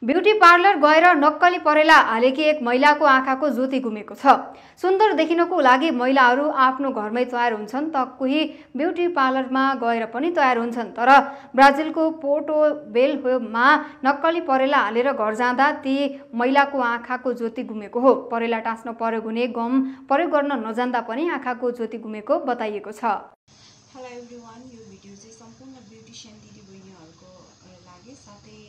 Beauty parlour गएर नक्कली परेला हालेकी एक महिलाको आँखाको ज्योति गुमेको छ। सुन्दर देखिनको लागि महिलाहरू आफ्नो घरमै तयार हुन्छन् त कोही ब्यूटी पार्लरमा गएर पनि तयार हुन्छन्। तर ब्राजिलको पोर्टो बेलहोमा नक्कली परेला हालेर घर जाँदा ती महिलाको आँखाको ज्योति गुमेको हो। परेला टाँच्न प्रयोग हुने गम प्रयोग गर्न नजान्दा पनि आँखाको ज्योति गुमेको बताइएको छ। हेलो एभ्रिवान, यो भिडियो चाहिँ सम्पूर्ण ब्युटिसियन दिदीबहिनीहरूको लागि साथै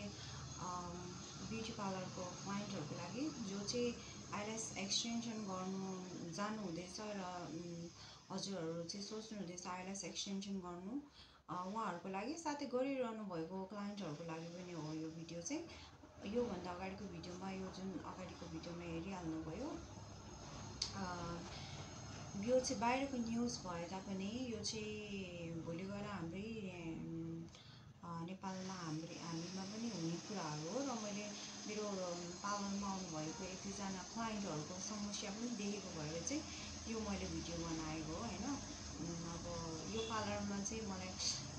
ब्युटी पार्लरको क्लाइन्टहरूको लागि जो चाहिँ आइल्यास एक्सटेन्सन गर्नु जानु हुँदैछ र हजुरहरू चाहिँ सोच्नु हुँदैछ आइल्यास एक्सटेन्सन गर्नु उहाँहरूको लागि साथै गरिरहनु भएको क्लाइन्टहरूको लागि पनि हो। यो भिडियो चाहिँ योभन्दा अगाडिको भिडियोमा यो जुन अगाडिको भिडियोमा हेरिहाल्नुभयो यो चाहिँ बाहिरको न्युज भए तापनि यो चाहिँ भोलि गएर हाम्रै नेपालमा हामीमा पनि हुने कुराहरू हो र मैले मेरो पार्लरमा आउनुभएको एक दुईजना क्लाइन्टहरूको समस्या पनि देखेको भएर चाहिँ यो मैले भिडियो बनाएको हो हैन। अब यो पार्लरमा चाहिँ मलाई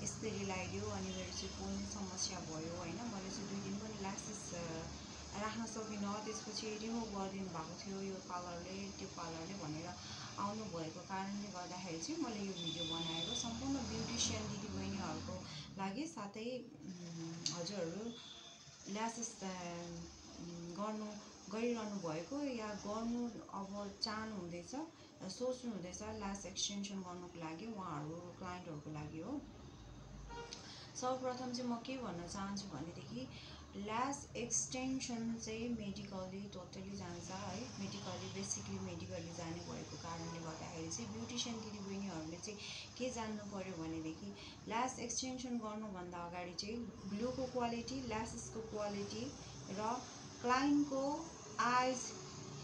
यस्तरी लगाइदियो अनि मेरो चाहिँ पोल्ने समस्या भयो हैन। मैले चाहिँ 2 दिन पनि ल्यासेस राख्न सकिनँ, त्यसपछि रिमुभ गरिदिनु भएको थियो यो पार्लरले त्यो पार्लरले भनेर आउनु भएको कारणले गर्दाखेरि चाहिँ मैले यो भिडियो बनाएको सम्पूर्ण ब्युटिसियन दिदीबहिनीहरूको लागि साथै हजुरहरू ल्यासेस गरिरहनु भएको या गर्नु अब चाहनु हुँदैछ सोच्नु हुँदैछ ल्यास एक्सटेन्सन गर्नुको लागि उहाँहरू क्लाइन्टहरूको लागि हो। सर्वप्रथम चाहिँ म के भन्न चाहन्छु भनेदेखि ल्यास एक्सटेन्सन चाहिँ मेडिकली टोटली जान्छ है। मेडिकली बेसिकली मेडिकली जाने भएको कारणले गर्दाखेरि चाहिँ ब्युटिसियन दिदीबहिनीहरूले चाहिँ के जान्नु पर्यो भनेदेखि ल्यास एक्सटेन्सन गर्नुभन्दा अगाडि चाहिँ ग्लूको क्वालिटी, ल्यासेसको क्वालिटी र क्लाइन्टको आइज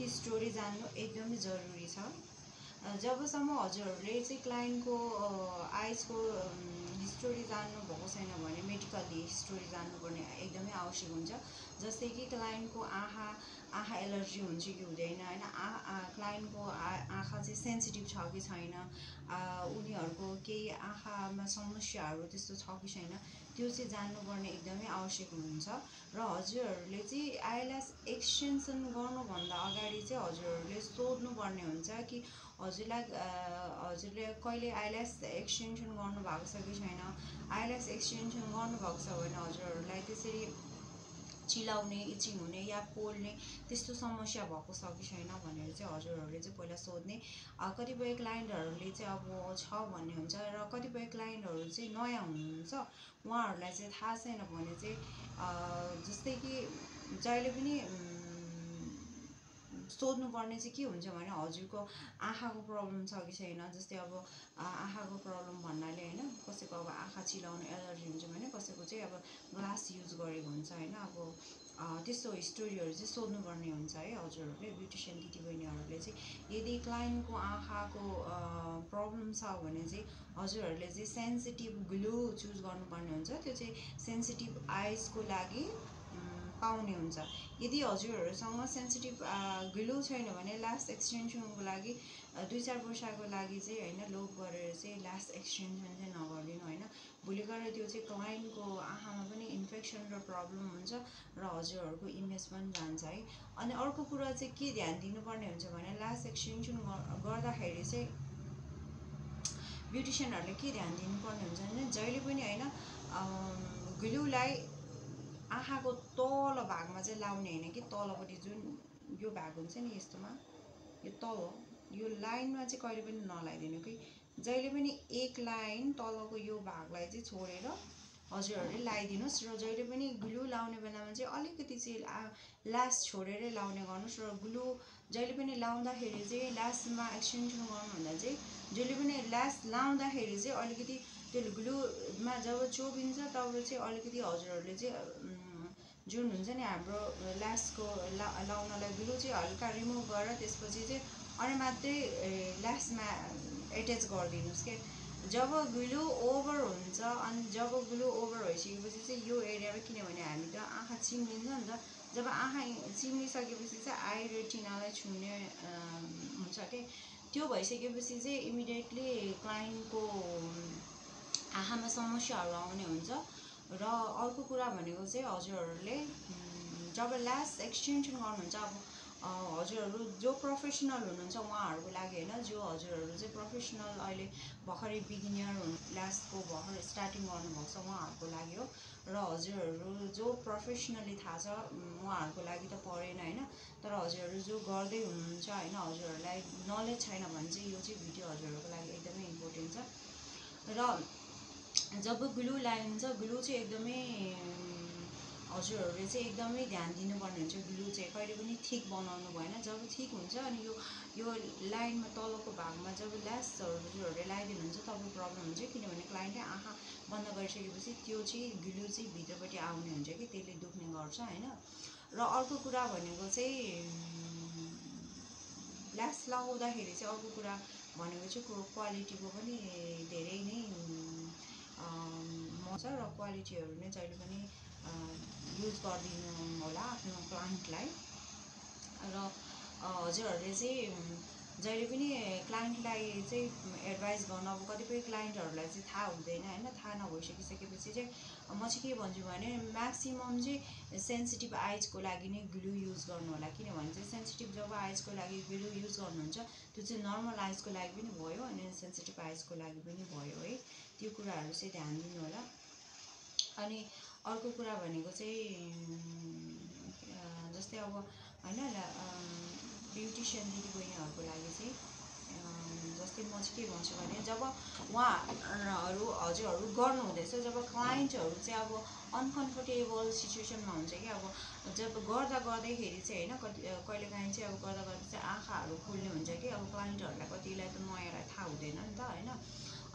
हिस्टोरी जान्नु एकदमै जरुरी छ। जबसम्म हजुरहरूले चाहिँ क्लाइन्टको आइजको हिस्टोरी जान्नु भएको छैन भने मेडिकली हिस्टोरी जान्नुपर्ने एकदमै आवश्यक हुन्छ। जस्तै कि क्लाइन्टको आँखा एलर्जी हुन्छ कि हुँदैन हैन, क्लाइन्टको आँखा चाहिँ सेन्सिटिभ छ कि छैन, उनीहरूको केही आँखामा समस्याहरू त्यस्तो छ कि छैन, त्यो चाहिँ जान्नुपर्ने एकदमै आवश्यक हुन्छ। र हजुरहरूले चाहिँ आइल्यास एक्सटेन्सन गर्नुभन्दा अगाडि चाहिँ हजुरहरूले सोध्नुपर्ने हुन्छ कि हजुरले कहिले आइल्यास एक्सटेन्सन गर्नुभएको छ कि छैन। आइल्यास एक्सटेन्सन गर्नुभएको छ भने हजुरहरूलाई त्यसरी चिलाउने, इचिङ हुने या पोल्ने त्यस्तो समस्या भएको छ कि छैन भनेर चाहिँ हजुरहरूले चाहिँ पहिला सोध्ने। कतिपय क्लाइन्टहरूले चाहिँ अब छ भन्ने हुन्छ र कतिपय क्लाइन्टहरू चाहिँ नयाँ हुनुहुन्छ, उहाँहरूलाई चाहिँ थाहा छैन भने चाहिँ जस्तै कि जहिले पनि सोध्नुपर्ने चाहिँ के हुन्छ भने हजुरको आँखाको प्रब्लम छ कि छैन। जस्तै अब आँखाको प्रब्लम भन्नाले हैन, कसैको अब आँखा चिलाउने एलर्जी हुन्छ भने कसैको चाहिँ अब ग्लास युज गरेको हुन्छ हैन। अब त्यस्तो हिस्टोरीहरू चाहिँ सोध्नुपर्ने हुन्छ है हजुरहरूले ब्युटिसियन दिदीबहिनीहरूले चाहिँ। यदि क्लाइन्टको आँखाको प्रब्लम छ भने चाहिँ हजुरहरूले चाहिँ सेन्सिटिभ ग्लू चुज गर्नुपर्ने हुन्छ। त्यो चाहिँ सेन्सिटिभ आइजको लागि पाउने हुन्छ। यदि हजुरहरूसँग सेन्सिटिभ ग्लू छैन भने ल्यास एक्सटेन्सनको लागि 2-4 वर्षको लागि चाहिँ हैन लोभ गरेर चाहिँ ल्यास एक्सटेन्सन चाहिँ नगरिदिनु हैन। भोलि गएर त्यो चाहिँ क्लाइन्टको आँखामा पनि इन्फेक्सन र प्रब्लम हुन्छ र हजुरहरूको इमेज पनि जान्छ है। अनि अर्को कुरा चाहिँ के ध्यान दिनुपर्ने हुन्छ भने ल्यास एक्सटेन्सन गर्दाखेरि चाहिँ ब्युटिसियनहरूले के ध्यान दिनुपर्ने हुन्छ भने जहिले पनि हैन ग्लूलाई आँखाको तल भागमा चाहिँ लाउने हैन कि तलपट्टि जुन यो भाग हुन्छ नि यस्तोमा यो तल यो लाइनमा चाहिँ कहिले पनि नलाइदिनु कि जहिले पनि एक लाइन तलको यो भागलाई चाहिँ छोडेर हजुरहरूले लगाइदिनुस् र जहिले पनि ग्लू लाउने बेलामा चाहिँ अलिकति चाहिँ ल्यास छोडेरै लाउने गर्नुस्। र ग्लू जहिले पनि लाउँदाखेरि चाहिँ ल्यासमा एक्सटेन्सन गर्नुभन्दा चाहिँ जहिले पनि ल्यास लाउँदाखेरि चाहिँ अलिकति त्यो ग्लूमा जब चोबिन्छ तब चाहिँ अलिकति हजुरहरूले चाहिँ जुन हुन्छ नि हाम्रो ल्यासको लाउनलाई ग्लू चाहिँ हल्का रिमुभ गरेर त्यसपछि चाहिँ अनि मात्रै ल्यासमा एट्याच गरिदिनुस् के। जब ग्लू ओभर हुन्छ अनि जब ग्लू ओभर भइसकेपछि चाहिँ यो एरियामा किनभने हामी त आँखा चिम्लिन्छ नि त, जब आँखा चिम्लिसकेपछि चाहिँ आई रेटिनालाई छुने हुन्छ के। त्यो भइसकेपछि चाहिँ इमिडिएटली क्लाइन्टको आँखामा समस्याहरू आउने हुन्छ। र अर्को कुरा भनेको चाहिँ हजुरहरूले जब ल्यास एक्सटेन्सन गर्नुहुन्छ अब हजुरहरू जो प्रोफेसनल हुनुहुन्छ उहाँहरूको लागि होइन, जो हजुरहरू चाहिँ प्रोफेसनल अहिले भर्खरै बिगिनियर ल्यासको भर्खर स्टार्टिङ गर्नुभएको छ उहाँहरूको लागि हो। र हजुरहरू जो प्रोफेसनली थाहा छ उहाँहरूको लागि त परेन होइन, तर हजुरहरू जो गर्दै हुनुहुन्छ होइन, हजुरहरूलाई नलेज छैन भने चाहिँ यो चाहिँ भिडियो हजुरहरूको लागि एकदमै इम्पोर्टेन्ट छ। र जब ग्लु लगाइन्छ, ग्लु चाहिँ एकदमै हजुरहरूले चाहिँ एकदमै ध्यान दिनुपर्ने हुन्छ। ग्लु चाहिँ कहिले पनि थिक बनाउनु भएन। जब थिक हुन्छ अनि यो लाइनमा तलको भागमा जब ल्यासहरू हजुरहरूले लगाइदिनुहुन्छ तब प्रब्लम हुन्छ, किनभने क्लाइन्टले आँखा बन्द गरिसकेपछि त्यो चाहिँ ग्लु चाहिँ भित्रपट्टि आउने हुन्छ कि त्यसले दुख्ने गर्छ होइन। र अर्को कुरा भनेको चाहिँ ल्यास लगाउँदाखेरि चाहिँ अर्को कुरा भनेको चाहिँ क्वालिटीको पनि धेरै नै छ र क्वालिटीहरू नै जहिले पनि युज गरिदिनु होला आफ्नो क्लाइन्टलाई। र हजुरहरूले चाहिँ जहिले पनि क्लाइन्टलाई चाहिँ एडभाइस गर्नु, अब कतिपय क्लाइन्टहरूलाई चाहिँ थाहा हुँदैन होइन, थाहा नभइसकिसकेपछि चाहिँ म चाहिँ के भन्छु भने म्याक्सिमम चाहिँ सेन्सिटिभ आइजको लागि नै ग्लु युज गर्नु होला। किनभने चाहिँ सेन्सिटिभ जब आइजको लागि ग्लु युज गर्नुहुन्छ त्यो चाहिँ नर्मल आइजको लागि पनि भयो अनि सेन्सिटिभ आइजको लागि पनि भयो है, त्यो कुराहरू चाहिँ ध्यान दिनु होला। अनि अर्को कुरा भनेको चाहिँ जस्तै अब होइन ब्युटिसियन दिदीबहिनीहरूको लागि चाहिँ जस्तै म चाहिँ के भन्छु भने जब उहाँहरू हजुरहरू गर्नुहुँदैछ, जब क्लाइन्टहरू चाहिँ अब अनकम्फर्टेबल सिचुएसनमा हुन्छ कि अब जब गर्दाखेरि चाहिँ होइन कहिलेकाहीँ चाहिँ अब गर्दा चाहिँ आँखाहरू खुल्ने हुन्छ कि अब क्लाइन्टहरूलाई कतिलाई त नयाँलाई थाहा हुँदैन नि त होइन,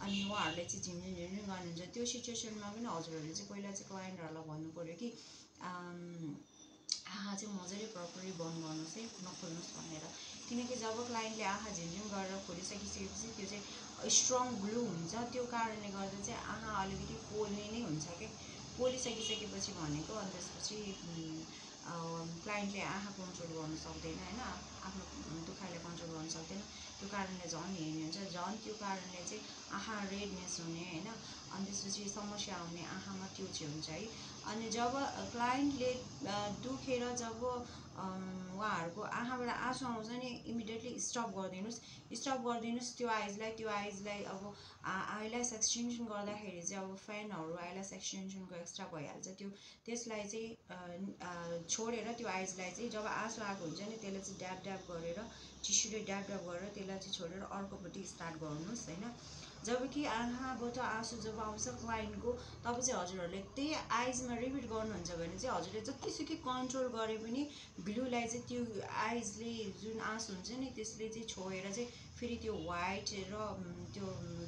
अनि उहाँहरूले चाहिँ झिमझिम गर्नुहुन्छ। त्यो सिचुएसनमा पनि हजुरहरूले चाहिँ पहिला चाहिँ क्लाइन्टहरूलाई भन्नु पऱ्यो कि आँखा चाहिँ मजाले प्रपरली बन्द गर्नुहोस् है, नखोल्नुहोस् भनेर। किनकि जब क्लाइन्टले आँखा झिमझिम गरेर खोलिसकिसकेपछि त्यो चाहिँ स्ट्रङ ग्लु हुन्छ, त्यो कारणले गर्दा चाहिँ आँखा अलिकति पोल्ने नै हुन्छ कि पोलिसकिसकेपछि भनेको अनि त्यसपछि क्लाइन्टले आँखा कन्ट्रोल गर्नु सक्दैन होइन, आफ्नो दुखाइलाई कन्ट्रोल गर्नु सक्दैन, त्यो कारणले झन् हेर्ने हुन्छ, झन् त्यो कारणले चाहिँ आँखा रेडनेस हुने होइन, अनि त्यसपछि समस्या आउने आँखामा त्यो चाहिँ हुन्छ है। अनि जब क्लाइन्टले दुखेर जब उहाँहरूको आँखाबाट आँसु आउँछ नि इमिडिएटली स्टप गरिदिनुहोस् त्यो आइजलाई अब आइल्यास एक्सटेन्सन गर्दाखेरि चाहिँ अब फ्यानहरू आइल्यास एक्सटेन्सनको एक्स्ट्रा भइहाल्छ, त्यसलाई चाहिँ छोडेर त्यो आइजलाई चाहिँ जब आँसु आएको हुन्छ नि त्यसलाई चाहिँ ड्याब गरेर टिस्युले ड्याब गरेर त्यसलाई चाहिँ छोडेर अर्कोपट्टि स्टार्ट गर्नुहोस् होइन। जबकि आँखाबाट आँसु जब आउँछ क्लाइन्टको तब चाहिँ हजुरहरूले त्यही आइजमा रिपिट गर्नुहुन्छ भने चाहिँ हजुरले जतिसुकै कन्ट्रोल गरे पनि ग्लुलाई चाहिँ त्यो आइजले जुन आँसु हुन्छ नि त्यसले चाहिँ छोएर चाहिँ फेरि त्यो वाइट र त्यो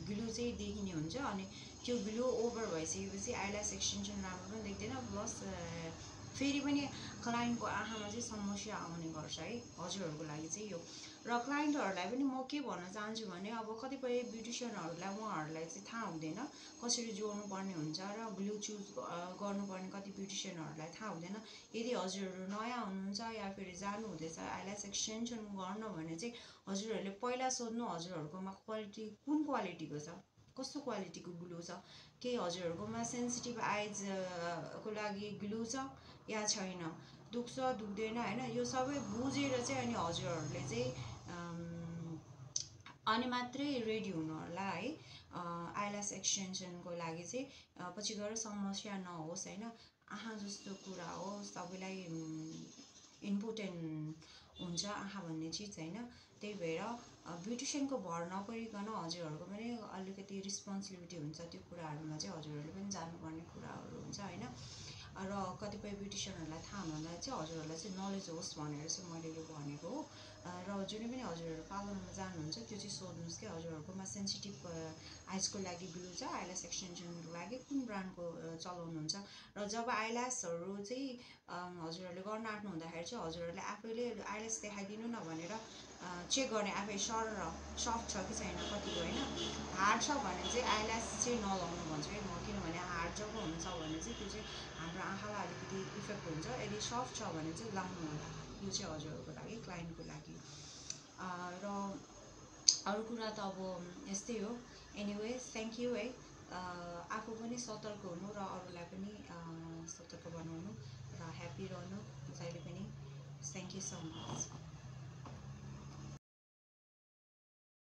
ग्लु चाहिँ देखिने हुन्छ। अनि त्यो ग्लु ओभर भइसकेपछि आइल्यास एक्सटेन्सन राम्रो पनि देख्दैन, प्लस फेरि पनि क्लाइन्टको आँखामा चाहिँ समस्या आउने गर्छ है हजुरहरूको लागि चाहिँ यो। र क्लाइन्टहरूलाई पनि म के भन्न चाहन्छु भने अब कतिपय ब्युटिसियनहरूलाई उहाँहरूलाई चाहिँ थाहा हुँदैन कसरी जोड्नु पर्ने हुन्छ र ग्लु चुज गर्नुपर्ने कति ब्युटिसियनहरूलाई थाहा हुँदैन। यदि हजुरहरू नयाँ हुनुहुन्छ या फेरि जानु हुँदैछ आइल्यास एक्सटेन्सन गर्न भने चाहिँ हजुरहरूले पहिला सोध्नु हजुरहरूकोमा क्वालिटी कुन क्वालिटीको छ, कस्तो क्वालिटीको ग्लु छ, के हजुरहरूकोमा सेन्सिटिभ आइजको लागि ग्लु छ या छैन, दुख्छ दुख्दैन होइन, यो सबै बुझेर चाहिँ अनि हजुरहरूले चाहिँ अनि मात्रै रेडी हुनु होला है आइल्यास एक्सटेन्सनको लागि चाहिँ, पछि गएर समस्या नहोस् होइन। आँखा जस्तो कुरा हो सबैलाई इम्पोर्टेन्ट हुन्छ आँखा भन्ने चिज होइन, त्यही भएर ब्युटिसियनको भर नपरिकन हजुरहरूको पनि अलिकति रिस्पोन्सिबिलिटी हुन्छ, त्यो कुराहरूमा चाहिँ हजुरहरूले पनि जानुपर्ने कुराहरू हुन्छ होइन। र कतिपय ब्युटिसियनहरूलाई थाहा हुँदा चाहिँ हजुरहरूलाई चाहिँ नलेज होस् भनेर चाहिँ मैले यो भनेको हो। र जुनै पनि हजुरहरू पार्लरमा जानुहुन्छ त्यो चाहिँ सोध्नुहोस् कि हजुरहरूकोमा सेन्सिटिभ आइजको लागि ग्लु छ, आइल्यास एक्सटेन्सनको लागि कुन ब्रान्डको चलाउनुहुन्छ। र जब आइल्यासहरू चाहिँ हजुरहरूले गर्न आँट्नु हुँदाखेरि चाहिँ हजुरहरूले आफैले आइल्यास देखाइदिनु न भनेर चेक गर्ने आफै सफ्ट छ कि छैन कतिको होइन। हार्ड छ भने चाहिँ आइल्यास चाहिँ नलाउनु भन्छु है म, किनभने हार्ड जब हुन्छ भने चाहिँ त्यो चाहिँ हाम्रो आँखालाई अलिकति इफेक्ट हुन्छ, यदि सफ्ट छ भने चाहिँ लाउनु होला, यो चाहिँ हजुरहरूको लागि क्लाइन्टको लागि। र अरू कुरा त अब यस्तै हो। एनिवेज थ्याङ्क यू है, आफू पनि सतर्क हुनु र अरूलाई पनि सतर्क बनाउनु र ह्याप्पी रहनु। Thank you so much.